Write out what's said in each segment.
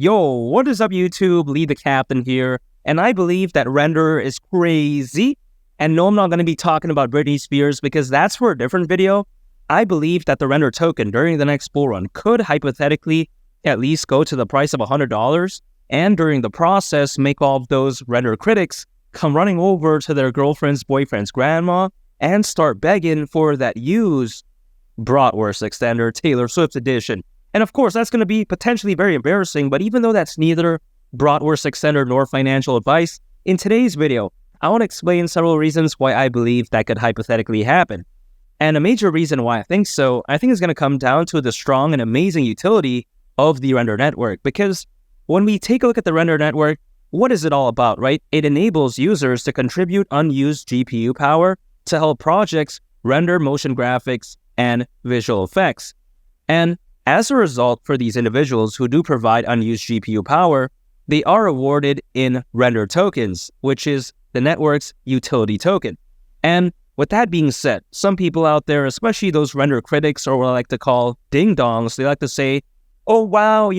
Yo, what is up YouTube? Lee the Captain here, and I believe that RNDR is crazy. And no, I'm not going to be talking about Britney Spears because that's for a different video. I believe that the RNDR token during the next bull run could hypothetically at least go to the price of $100, and during the process make all of those RNDR critics come running over to their girlfriend's boyfriend's grandma and start begging for that used bratwurst extender Taylor Swift edition. And of course, that's going to be potentially very embarrassing, but even though that's neither bratwurst extender nor financial advice, in today's video, I want to explain several reasons why I believe that could hypothetically happen. And a major reason why I think so, I think is going to come down to the strong and amazing utility of the RNDR network. Because when we take a look at the RNDR network, what is it all about, right? It enables users to contribute unused GPU power to help projects render motion graphics and visual effects. And as a result, for these individuals who do provide unused GPU power, they are awarded in RNDR tokens, which is the network's utility token. And with that being said, some people out there, especially those RNDR critics, or what I like to call ding-dongs, they like to say, oh wow,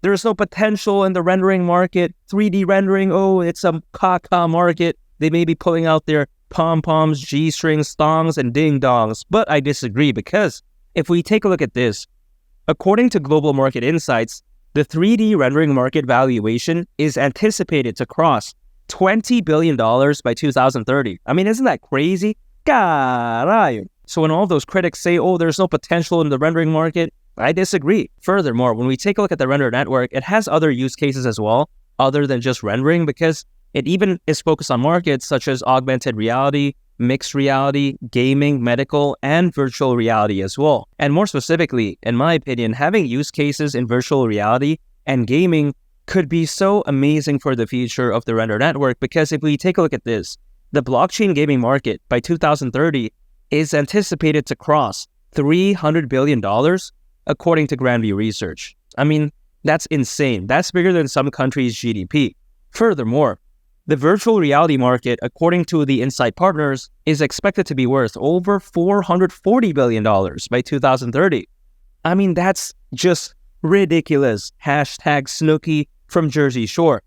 there's no potential in the rendering market, 3D rendering, oh, it's a caca market. They may be pulling out their pom-poms, G-strings, thongs, and ding-dongs. But I disagree, because if we take a look at this, according to Global Market Insights, the 3D rendering market valuation is anticipated to cross $20 billion by 2030. I mean, isn't that crazy? Carajo. So when all those critics say, oh, there's no potential in the rendering market, I disagree. Furthermore, when we take a look at the RNDR network, it has other use cases as well, other than just rendering, because it even is focused on markets such as augmented reality, mixed reality, gaming, medical, and virtual reality as well. And more specifically, in my opinion, having use cases in virtual reality and gaming could be so amazing for the future of the RNDR network, because if we take a look at this, the blockchain gaming market by 2030 is anticipated to cross $300 billion, according to Grandview Research. I mean, that's insane. That's bigger than some countries' GDP. Furthermore, the virtual reality market, according to the Insight Partners, is expected to be worth over $440 billion by 2030. I mean, that's just ridiculous. Hashtag Snooki from Jersey Shore.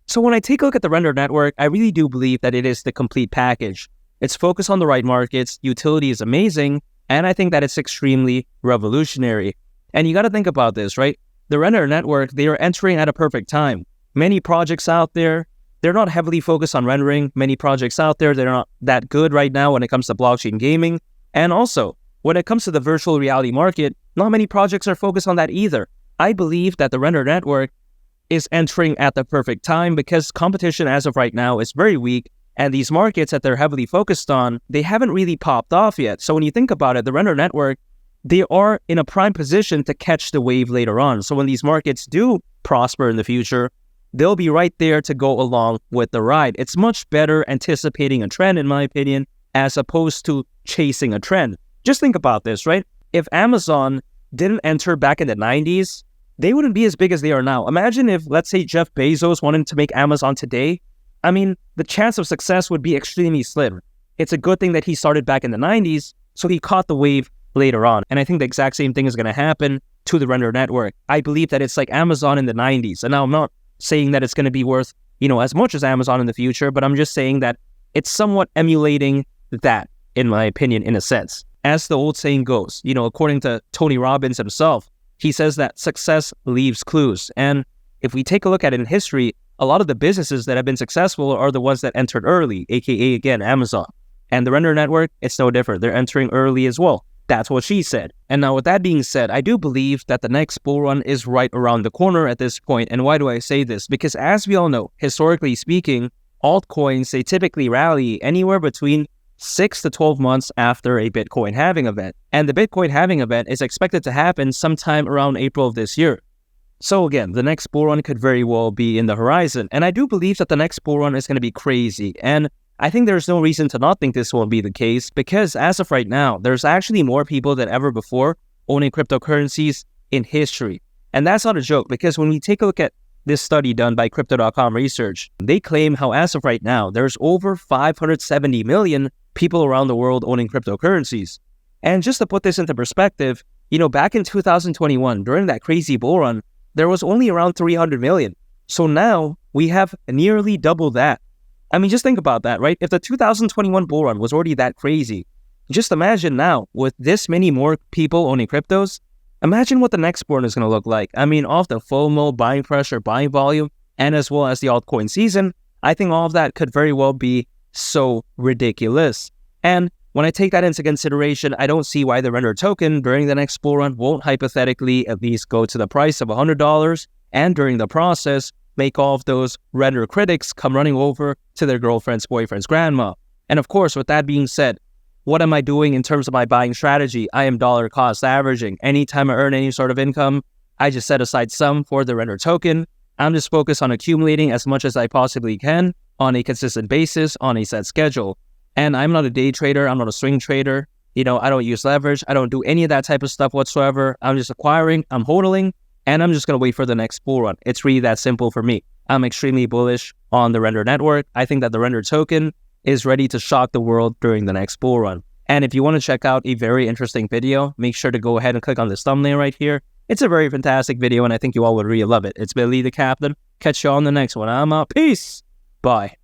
So when I take a look at the RNDR network, I really do believe that it is the complete package. It's focused on the right markets, utility is amazing, and I think that it's extremely revolutionary. And you got to think about this, right? The RNDR network, they are entering at a perfect time. Many projects out there, they're not heavily focused on rendering. Many projects out there, they're not that good right now when it comes to blockchain gaming. And also, when it comes to the virtual reality market, not many projects are focused on that either. I believe that the RNDR network is entering at the perfect time, because competition as of right now is very weak, and these markets that they're heavily focused on, they haven't really popped off yet. So when you think about it, the RNDR network, they are in a prime position to catch the wave later on. So when these markets do prosper in the future, they'll be right there to go along with the ride. It's much better anticipating a trend, in my opinion, as opposed to chasing a trend. Just think about this, right? If Amazon didn't enter back in the 90s, they wouldn't be as big as they are now. Imagine if, let's say, Jeff Bezos wanted to make Amazon today. I mean, the chance of success would be extremely slim. It's a good thing that he started back in the 90s, so he caught the wave later on. And I think the exact same thing is going to happen to the RNDR network. I believe that it's like Amazon in the 90s. And now I'm not saying that it's going to be worth, as much as Amazon in the future, but I'm just saying that it's somewhat emulating that, in my opinion, in a sense. As the old saying goes, according to Tony Robbins himself, he says that success leaves clues. And if we take a look at it in history, a lot of the businesses that have been successful are the ones that entered early, aka, again, Amazon. And the RNDR network, it's no different. They're entering early as well. That's what she said. And now with that being said, I do believe that the next bull run is right around the corner at this point. And why do I say this? Because as we all know, historically speaking, altcoins, they typically rally anywhere between 6 to 12 months after a Bitcoin halving event. And the Bitcoin halving event is expected to happen sometime around April of this year. So again, the next bull run could very well be in the horizon. And I do believe that the next bull run is going to be crazy. And I think there's no reason to not think this won't be the case, because as of right now, there's actually more people than ever before owning cryptocurrencies in history. And that's not a joke, because when we take a look at this study done by Crypto.com Research, they claim how as of right now, there's over 570 million people around the world owning cryptocurrencies. And just to put this into perspective, back in 2021, during that crazy bull run, there was only around 300 million. So now we have nearly double that. I mean, just think about that, right? If the 2021 bull run was already that crazy, just imagine now with this many more people owning cryptos, imagine what the next bull run is going to look like. I mean, off the FOMO, buying pressure, buying volume, and as well as the altcoin season, I think all of that could very well be so ridiculous. And when I take that into consideration, I don't see why the render token during the next bull run won't hypothetically at least go to the price of $100, and during the process, make all of those render critics come running over to their girlfriend's boyfriend's grandma. And of course, with that being said, what am I doing in terms of my buying strategy? I am dollar cost averaging. Anytime I earn any sort of income, I just set aside some for the render token. I'm just focused on accumulating as much as I possibly can on a consistent basis, on a set schedule. And I'm not a day trader. I'm not a swing trader. I don't use leverage. I don't do any of that type of stuff whatsoever. I'm just acquiring, I'm hodling, and I'm just going to wait for the next bull run. It's really that simple for me. I'm extremely bullish on the Render network. I think that the Render token is ready to shock the world during the next bull run. And if you want to check out a very interesting video, make sure to go ahead and click on this thumbnail right here. It's a very fantastic video, and I think you all would really love it. It's been Lee the Captain. Catch you on the next one. I'm out. Peace. Bye.